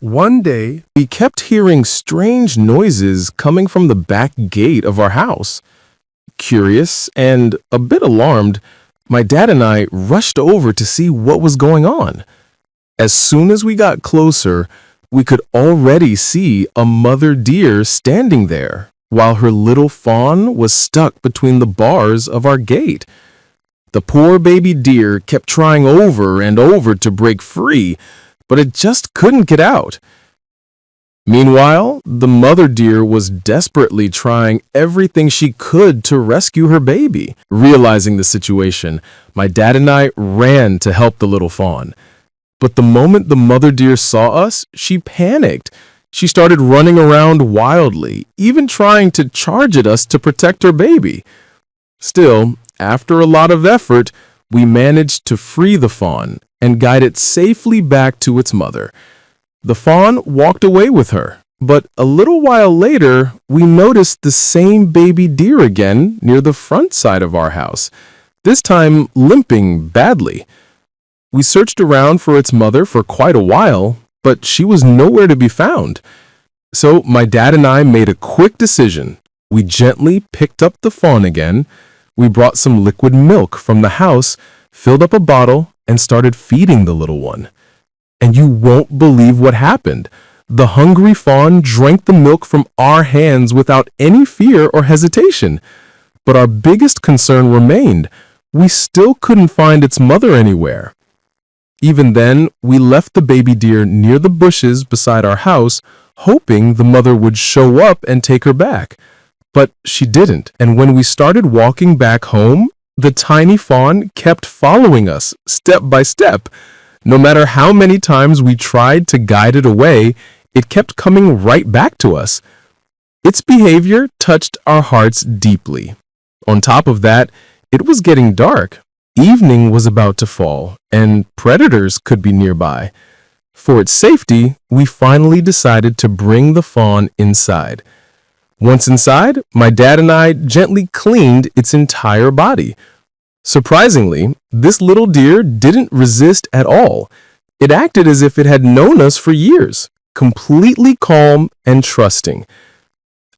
One day, we kept hearing strange noises coming from the back gate of our house. Curious and a bit alarmed, my dad and I rushed over to see what was going on. As soon as we got closer, we could already see a mother deer standing there, while her little fawn was stuck between the bars of our gate. The poor baby deer kept trying over and over to break free, but it just couldn't get out. Meanwhile, the mother deer was desperately trying everything she could to rescue her baby. Realizing the situation, my dad and I ran to help the little fawn. But the moment the mother deer saw us, she panicked. She started running around wildly, even trying to charge at us to protect her baby. Still, after a lot of effort, we managed to free the fawn and guide it safely back to its mother. The fawn walked away with her, but a little while later, we noticed the same baby deer again near the front side of our house, this time limping badly. We searched around for its mother for quite a while, but she was nowhere to be found. So my dad and I made a quick decision. We gently picked up the fawn again. We brought some liquid milk from the house, filled up a bottle, and started feeding the little one. And you won't believe what happened. The hungry fawn drank the milk from our hands without any fear or hesitation. But our biggest concern remained. We still couldn't find its mother anywhere. Even then, we left the baby deer near the bushes beside our house, hoping the mother would show up and take her back. But she didn't, and when we started walking back home, the tiny fawn kept following us, step by step. No matter how many times we tried to guide it away, it kept coming right back to us. Its behavior touched our hearts deeply. On top of that, it was getting dark. Evening was about to fall, and predators could be nearby. For its safety, we finally decided to bring the fawn inside. Once inside, my dad and I gently cleaned its entire body. Surprisingly, this little deer didn't resist at all. It acted as if it had known us for years, completely calm and trusting.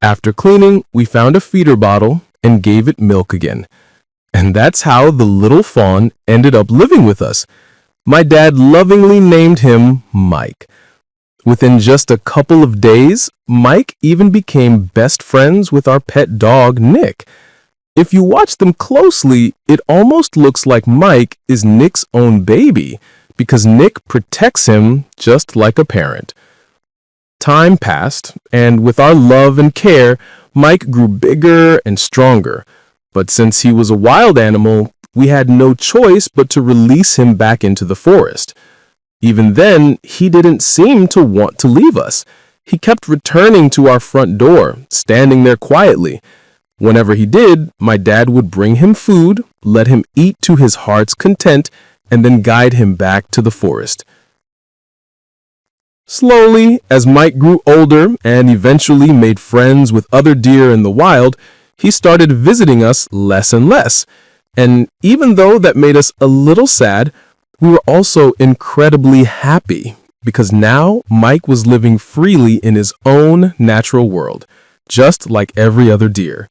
After cleaning, we found a feeder bottle and gave it milk again. And that's how the little fawn ended up living with us. My dad lovingly named him Mike. Within just a couple of days, Mike even became best friends with our pet dog, Nick. If you watch them closely, it almost looks like Mike is Nick's own baby because Nick protects him just like a parent. Time passed, and with our love and care, Mike grew bigger and stronger. But since he was a wild animal, we had no choice but to release him back into the forest. Even then, he didn't seem to want to leave us. He kept returning to our front door, standing there quietly. Whenever he did, my dad would bring him food, let him eat to his heart's content, and then guide him back to the forest. Slowly, as Mike grew older and eventually made friends with other deer in the wild, he started visiting us less and less. And even though that made us a little sad, we were also incredibly happy because now Mike was living freely in his own natural world, just like every other deer.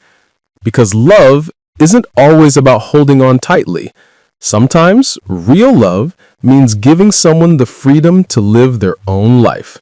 Because love isn't always about holding on tightly. Sometimes real love means giving someone the freedom to live their own life.